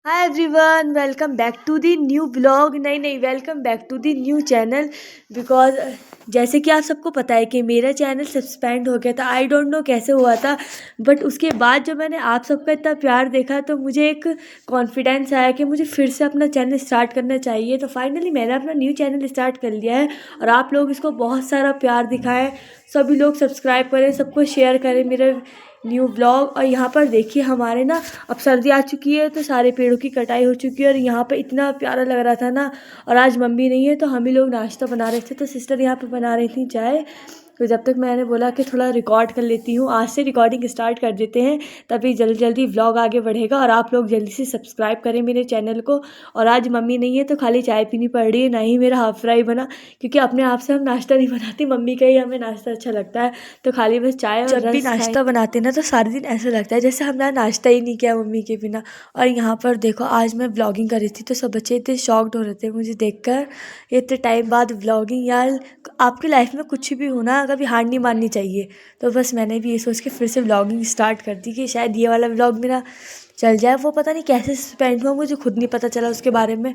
Hi everyone, welcome back to the new blog. नहीं, welcome back to the new channel. Because जैसे कि आप सबको पता है कि मेरा चैनल सस्पेंड हो गया था। आई डोंट नो कैसे हुआ था, बट उसके बाद जब मैंने आप सबका इतना प्यार देखा तो मुझे एक कॉन्फिडेंस आया कि मुझे फिर से अपना चैनल स्टार्ट करना चाहिए। तो फाइनली मैंने अपना न्यू चैनल स्टार्ट कर लिया है और आप लोग इसको बहुत सारा प्यार दिखाएं। सभी लोग सब्सक्राइब करें, सबको शेयर करें मेरे न्यू ब्लॉग। और यहाँ पर देखिए हमारे ना अब सर्दी आ चुकी है तो सारे पेड़ों की कटाई हो चुकी है और यहाँ पे इतना प्यारा लग रहा था ना। और आज मम्मी नहीं है तो हम ही लोग नाश्ता बना रहे थे, तो सिस्टर यहाँ पे बना रही थी चाय। तो जब तक मैंने बोला कि थोड़ा रिकॉर्ड कर लेती हूँ, आज से रिकॉर्डिंग स्टार्ट कर देते हैं, तभी जल्दी जल्दी व्लॉग आगे बढ़ेगा। और आप लोग जल्दी से सब्सक्राइब करें मेरे चैनल को। और आज मम्मी नहीं है तो खाली चाय पीनी पड़ रही है, ना ही मेरा हाफ फ्राई बना, क्योंकि अपने आप से हम नाश्ता नहीं बनाते, मम्मी का ही हमें नाश्ता अच्छा लगता है। तो खाली बस चाय और जब भी नाश्ता बनाते ना तो सारे दिन ऐसा लगता है जैसे हमने नाश्ता ही नहीं किया मम्मी के बिना। और यहाँ पर देखो आज मैं ब्लॉगिंग कर रही थी तो सब बच्चे इतने शॉक्ड हो रहे थे मुझे देखकर। इतने टाइम बाद ब्लॉगिंग, यार आपकी लाइफ में कुछ भी हो ना, कभी हार नहीं माननी चाहिए। तो बस मैंने भी ये सोच के फिर से ब्लॉगिंग स्टार्ट कर दी कि शायद ये वाला ब्लॉग मेरा चल जाए। वो पता नहीं कैसे सस्पेंड हुआ, मुझे खुद नहीं पता चला उसके बारे में।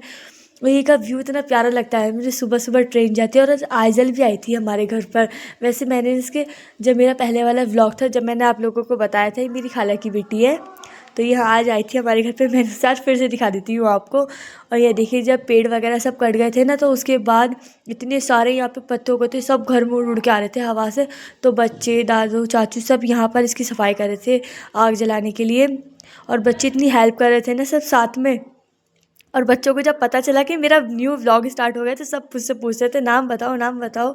वही का व्यू इतना प्यारा लगता है मुझे। सुबह सुबह ट्रेन जाती है और आज आइजल भी आई थी हमारे घर पर। वैसे मैंने इसके जब मेरा पहले वाला व्लॉग था, जब मैंने आप लोगों को बताया था ये मेरी खाला की बेटी है, तो ये आज आई थी हमारे घर पे। मैंने साथ फिर से दिखा देती हूँ आपको। और ये देखिए जब पेड़ वगैरह सब कट गए थे ना तो उसके बाद इतने सारे यहाँ पे पत्ते उगे थे, सब घर में उड़ उड़ के आ रहे थे हवा से। तो बच्चे, दादू, चाचू सब यहाँ पर इसकी सफाई कर रहे थे आग जलाने के लिए। और बच्चे इतनी हेल्प कर रहे थे ना सब साथ में। और बच्चों को जब पता चला कि मेरा न्यू व्लॉग स्टार्ट हो गया तो सब मुझसे पूछ रहे थे नाम बताओ नाम बताओ।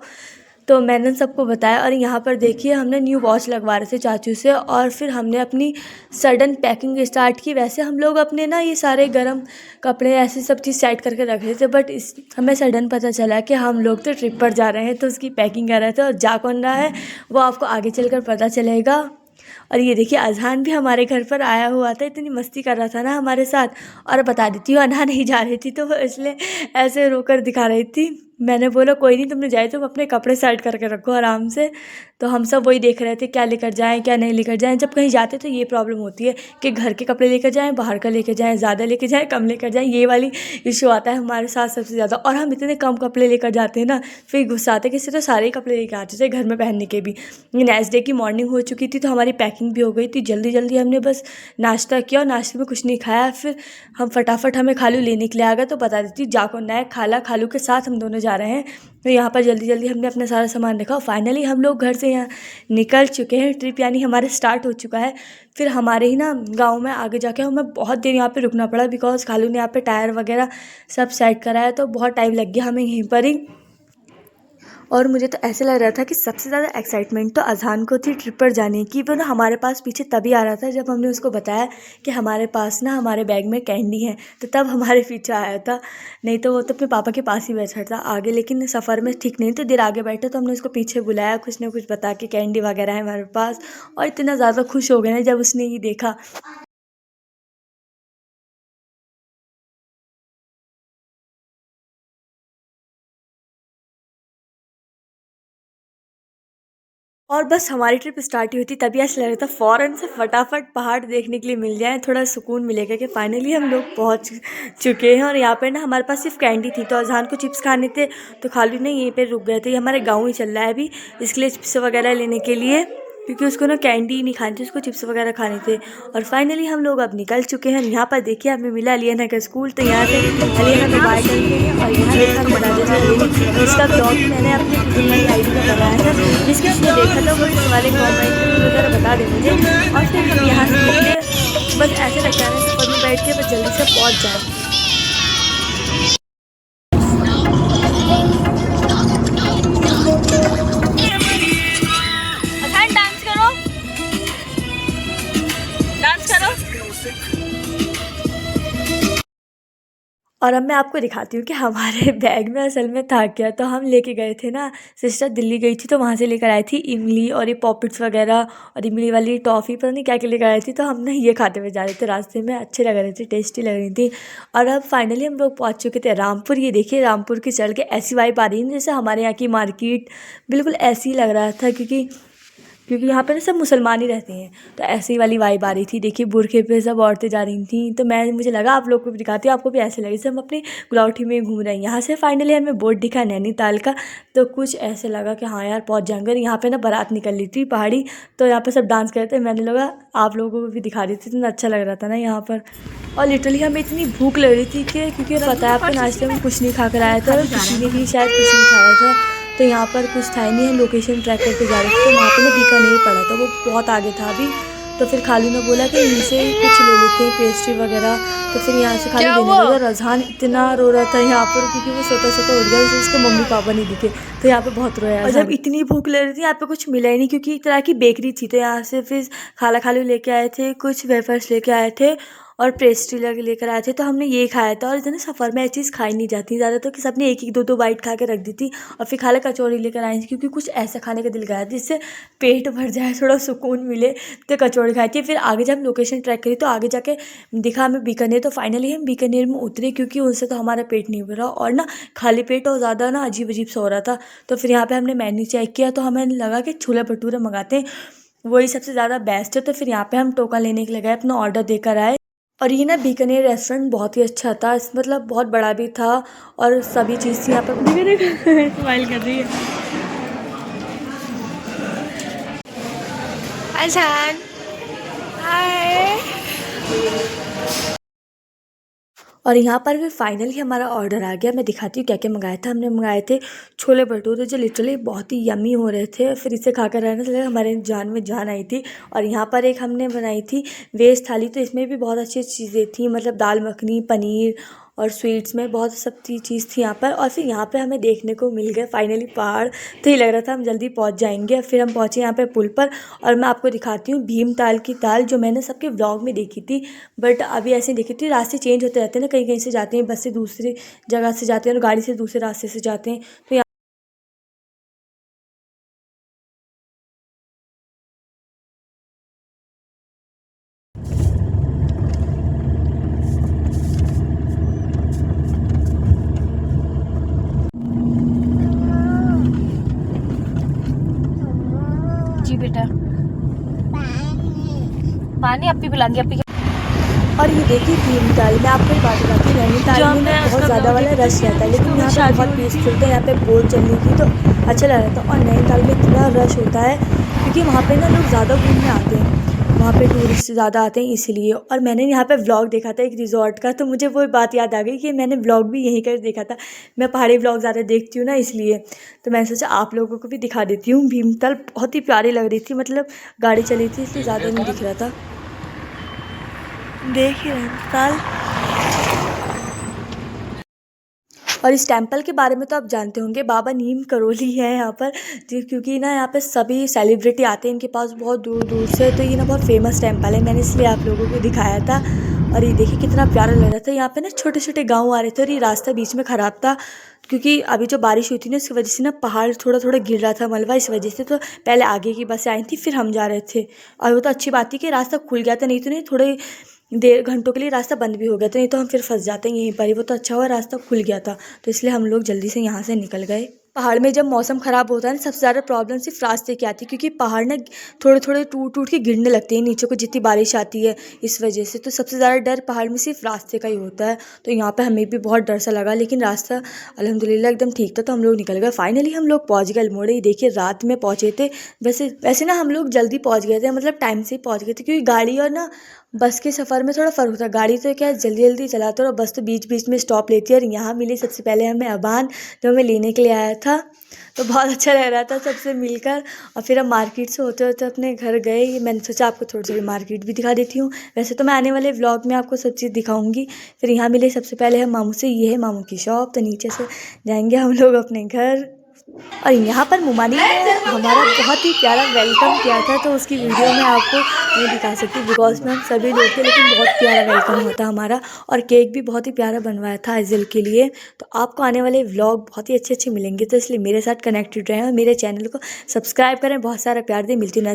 तो मैंने सबको बताया। और यहाँ पर देखिए हमने न्यू वॉच लगवा रहे थे चाचू से, और फिर हमने अपनी सडन पैकिंग स्टार्ट की। वैसे हम लोग अपने ना ये सारे गर्म कपड़े ऐसे सब चीज़ सेट करके रख रहे थे, बट इस हमें सडन पता चला कि हम लोग तो ट्रिप पर जा रहे हैं, तो उसकी पैकिंग कर रहे थे। और जा कौन रहा है वो आपको आगे चलकर पता चलेगा। और ये देखिए अजहान भी हमारे घर पर आया हुआ था, इतनी मस्ती कर रहा था ना हमारे साथ। और बता देती हूँ अनहा नहीं जा रही थी तो वो इसलिए ऐसे रोकर दिखा रही थी। मैंने बोला कोई नहीं, तुमने जाए तुम अपने कपड़े साइड करके रखो आराम से। तो हम सब वही देख रहे थे क्या लेकर जाएं क्या नहीं लेकर जाएं। जब कहीं जाते तो ये प्रॉब्लम होती है कि घर के कपड़े लेकर जाएं, बाहर का लेकर जाएं, ज़्यादा लेकर जाएं, कम लेकर जाएं, ये वाली इशू आता है हमारे साथ सबसे ज़्यादा। और हम इतने कम कपड़े लेकर जाते हैं ना, फिर गुस्सा आता है कि इससे तो सारे ही कपड़े लेकर आते थे घर में पहनने के भी। नेक्स्ट डे की मॉर्निंग हो चुकी थी तो हमारी पैकिंग भी हो गई थी। जल्दी जल्दी हमने बस नाश्ता किया और नाश्ते में कुछ नहीं खाया। फिर हम फटाफट हमें खालू लेने के लिए आ गए। तो बता देती जाको नया खाला खालू के साथ हम दोनों जा रहे हैं। तो यहाँ पर जल्दी जल्दी हमने अपना सारा सामान रखा और फाइनली हम लोग घर से यहाँ निकल चुके हैं। ट्रिप यानी हमारा स्टार्ट हो चुका है। फिर हमारे ही ना गांव में आगे जाके हमें बहुत देर यहाँ पे रुकना पड़ा, बिकॉज खालू ने यहाँ पे टायर वगैरह सब सेट कराया, तो बहुत टाइम लग गया हमें यहीं पर ही। और मुझे तो ऐसे लग रहा था कि सबसे ज़्यादा एक्साइटमेंट तो अज़ान को थी ट्रिप पर जाने की। वो ना हमारे पास पीछे तभी आ रहा था जब हमने उसको बताया कि हमारे पास ना हमारे बैग में कैंडी है, तो तब हमारे पीछे आया था। नहीं तो वो तो अपने पापा के पास ही बैठा था आगे, लेकिन सफ़र में ठीक नहीं तो देर आगे बैठा, तो हमने उसको पीछे बुलाया कुछ ना कुछ बता के कैंडी वगैरह है हमारे पास। और इतना ज़्यादा खुश हो गया ना जब उसने ये देखा। और बस हमारी ट्रिप स्टार्ट ही हुई थी तभी ऐसा लग रहा था फ़ौरन से फटाफट पहाड़ देखने के लिए मिल जाए, थोड़ा सुकून मिलेगा कि फाइनली हम लोग पहुंच चुके हैं। और यहाँ पर ना हमारे पास सिर्फ कैंडी थी, तो अजहान को चिप्स खाने थे तो खालू ने यहीं पे रुक गए थे। ये हमारे गाँव ही चल रहा है अभी, इसके लिए चिप्स वगैरह लेने के लिए, क्योंकि उसको ना कैंडी नहीं खानी थी, उसको चिप्स वगैरह खाने थे। और फाइनली हम लोग अब निकल चुके हैं। यहाँ पर देखिए हमें मिला अलियाना का स्कूल, तो यहाँ से अलियाना को बाय करते हैं। और यहाँ देखा हम बता देते हैं इसका ब्लॉग मैंने अपनी आई डी में बनाया था, जिसके उसने देखा था वो इस वाले कॉमेंट वगैरह बता दे मुझे। और फिर हम यहाँ से निकले। बस ऐसे लगता है सफर में बैठ के बस जल्दी से पहुँच जाए। अखान डांस करो, डांस करो। और अब मैं आपको दिखाती हूँ कि हमारे बैग में असल में था क्या। तो हम लेके गए थे ना, सिस्टर दिल्ली गई थी तो वहाँ से लेकर आई थी इमली और ये पॉपिट्स वगैरह और इमली वाली टॉफ़ी, पता नहीं क्या क्या लेकर आई थी। तो हम ना ये खाते हुए जा रहे थे रास्ते में, अच्छे लग रहे थे, टेस्टी लग रही थी। और अब फाइनली हम लोग पहुँच चुके थे रामपुर। ये देखिए रामपुर की चल के ऐसी वाइब आ रही है जैसे हमारे यहाँ की मार्केट बिल्कुल ऐसी ही लग रहा था, क्योंकि क्योंकि यहाँ पे ना सब मुसलमान ही रहते हैं, तो ऐसी वाली वाइब आ रही थी। देखिए बुरखे पे सब औरतें जा रही थी, तो मुझे लगा आप लोग को भी दिखाती हूँ, आपको भी ऐसे लगे जैसे हम अपनी गुलाउठी में घूम रहे हैं। यहाँ से फाइनली हमें बोर्ड दिखा नैनीताल का, तो कुछ ऐसे लगा कि हाँ यार पहुँच जाएंगे। और यहाँ पे ना बारात निकल रही थी पहाड़ी, तो यहाँ पे सब डांस कर रहे थे। मैंने लगा आप लोगों को भी दिखा रही थी, इतना अच्छा लग रहा था ना यहाँ पर। और लिटरली हमें इतनी भूख लग रही थी कि क्योंकि पता है आपको नाश्ते में कुछ नहीं खा कर आया था, किसी ने भी शायद कुछ नहीं खाया था, तो यहाँ पर कुछ था ही नहीं। हम लोकेशन ट्रैक करके जा रहे थे, तो वहाँ पे ना बीकानेर पड़ा था, वो बहुत आगे था अभी। तो फिर खालू ने बोला कि यहीं से कुछ ले लेते हैं पेस्ट्री वगैरह, तो फिर यहाँ से खाली लेने लगा। रजहान इतना रो रहा था यहाँ पर, क्योंकि वो सोता सोता उठ गया, इसलिए उसके मम्मी पापा नहीं दिखे, तो यहाँ पे बहुत रोया। और जब इतनी भूख लग रही थी, यहाँ पे कुछ मिला ही नहीं, क्योंकि एक तरह की बेकरी थी, तो यहाँ से फिर खाला खालू लेके आए थे, कुछ वेफर्स लेके आए थे और पेस्ट्री लेकर आए थे, तो हमने ये खाया था। और इतने सफ़र में ऐसी चीज़ खाई नहीं जाती ज़्यादा, तो कि सबने एक एक दो दो बाइट खा के रख दी थी। और फिर खाला कचौड़ी लेकर आई थी, क्योंकि कुछ ऐसा खाने का दिल गया जिससे पेट भर जाए, थोड़ा सुकून मिले, तो कचौड़ी खाई थी। फिर आगे जब हम लोकेशन ट्रैक करी, तो आगे जाके दिखा हमें बीकानेर, तो फाइनली हम बीकानेर में उतरे, क्योंकि उनसे तो हमारा पेट नहीं भरा, और ना खाली पेट और ज़्यादा ना अजीब अजीब सा हो रहा था। तो फिर यहाँ पर हमने मेन्यू चेक किया, तो हमें लगा कि छोले भटूरे मंगाते हैं, वही सबसे ज़्यादा बेस्ट है। तो फिर यहाँ पे हम टोकन लेने के लिए गए, अपना ऑर्डर देकर आए। और ये ना बीकानेर रेस्टोरेंट बहुत ही अच्छा था, मतलब बहुत बड़ा भी था, और सभी चीज़ थी यहाँ पर। स्माइल कर रही है। आसान हाय। और यहाँ पर भी फाइनली हमारा ऑर्डर आ गया। मैं दिखाती हूँ क्या क्या मंगाया था। हमने मंगाए थे छोले भटूरे, जो लिटरली बहुत ही यमी हो रहे थे। फिर इसे खाकर रहने से हमारे जान में जान आई थी। और यहाँ पर एक हमने बनाई थी वेज थाली, तो इसमें भी बहुत अच्छी चीज़ें थी, मतलब दाल मखनी, पनीर और स्वीट्स में बहुत सब चीज़ थी यहाँ पर। और फिर यहाँ पे हमें देखने को मिल गया फाइनली पहाड़, तो ये लग रहा था हम जल्दी पहुँच जाएंगे। फिर हम पहुँचे यहाँ पे पुल पर, और मैं आपको दिखाती हूँ भीमताल की ताल, जो मैंने सबके व्लॉग में देखी थी, बट अभी ऐसे देखी थी। रास्ते चेंज होते रहते हैं ना, कहीं कहीं से जाते हैं बस से दूसरी जगह से जाते हैं, और गाड़ी से दूसरे रास्ते से जाते हैं, तो जी बेटा पानी आप भी पिलाएंगे आप। और ये देखिए भीमताल, मैं आपको एक बात बताती हूँ, नैनीताल में बहुत ज़्यादा वाला रश रहता है, लेकिन यहाँ पे बहुत पीसफुल था। यहाँ पे बोट चल रही थी, तो अच्छा लग रहा था। और नैनीताल में इतना रश होता है, क्योंकि वहाँ पे ना लोग ज़्यादा घूमने आते हैं, वहाँ पे टूरिस्ट ज़्यादा आते हैं इसलिए। और मैंने यहाँ पे व्लॉग देखा था एक रिजॉर्ट का, तो मुझे वो बात याद आ गई कि मैंने व्लॉग भी यहीं कर देखा था। मैं पहाड़ी व्लॉग ज़्यादा देखती हूँ ना, इसलिए तो मैंने सोचा आप लोगों को भी दिखा देती हूँ। भीमताल बहुत ही प्यारी लग रही थी, मतलब गाड़ी चली थी इसलिए ज़्यादा नहीं दिख रहा था। देखिए ताल। और इस टेंपल के बारे में तो आप जानते होंगे, बाबा नीम करोली है यहाँ पर, क्योंकि ना यहाँ पे सभी सेलिब्रिटी आते हैं इनके पास बहुत दूर दूर से, तो ये ना बहुत फेमस टेंपल है, मैंने इसलिए आप लोगों को दिखाया था। और ये देखिए कितना प्यारा लग रहा था। यहाँ पे ना छोटे छोटे गाँव आ रहे थे, और ये रास्ता बीच में ख़राब था, क्योंकि अभी जो बारिश हुई थी ना, उसकी वजह से ना पहाड़ थोड़ा थोड़ा गिर रहा था मलबा, इस वजह से। तो पहले आगे की बसें आई थी, फिर हम जा रहे थे। और वो तो अच्छी बात थी कि रास्ता खुल गया था, नहीं तो नहीं थोड़े देर घंटों के लिए रास्ता बंद भी हो गया था, नहीं तो हम फिर फंस जाते हैं यहीं पर ही। वो तो अच्छा हुआ रास्ता खुल गया था, तो इसलिए हम लोग जल्दी से यहाँ से निकल गए। पहाड़ में जब मौसम ख़राब होता है ना, सबसे ज़्यादा प्रॉब्लम सिर्फ रास्ते की आती है, क्योंकि पहाड़ ना थोड़े थोड़े टूट टूट के गिरने लगते हैं नीचे को, जितनी बारिश आती है, इस वजह से। तो सबसे ज़्यादा डर पहाड़ में सिर्फ रास्ते का ही होता है। तो यहाँ पे हमें भी बहुत डर सा लगा, लेकिन रास्ता अल्हम्दुलिल्लाह एकदम ठीक था, तो हम लोग निकल गए। फाइनली हम लोग पहुँच गए अल्मोड़े। ये देखिए रात में पहुँचे थे। वैसे वैसे ना हम लोग जल्दी पहुँच गए थे, मतलब टाइम से ही पहुँच गए थे, क्योंकि गाड़ी और ना बस के सफ़र में थोड़ा फ़र्क होता है। गाड़ी तो क्या है जल्दी जल्दी चलाते हो, और बस तो बीच बीच में स्टॉप लेती है। और यहाँ मिली सबसे पहले हमें अबान, जो हमें लेने के लिए आया था, तो बहुत अच्छा लग रहा था सबसे मिलकर। और फिर हम मार्केट से होते होते अपने घर गए। मैंने सोचा आपको थोड़ी थोड़ी मार्केट भी दिखा देती हूँ, वैसे तो मैं आने वाले व्लॉग में आपको सब चीज़ दिखाऊंगी। फिर यहाँ मिले सबसे पहले हम मामू से, ये है मामू की शॉप, तो नीचे से जाएंगे हम लोग अपने घर। और यहाँ पर मुमानी ने हमारा बहुत ही प्यारा वेलकम किया था, तो उसकी वीडियो मैं आपको नहीं दिखा सकती, बिकॉज में हम सभी लोग थे, लेकिन बहुत प्यारा वेलकम हुआ था हमारा। और केक भी बहुत ही प्यारा बनवाया था आइज़ल के लिए। तो आपको आने वाले व्लॉग बहुत ही अच्छे अच्छे मिलेंगे, तो इसलिए मेरे साथ कनेक्टेड रहें और मेरे चैनल को सब्सक्राइब करें, बहुत सारा प्यार दें। मिलती हूँ नेक्स्ट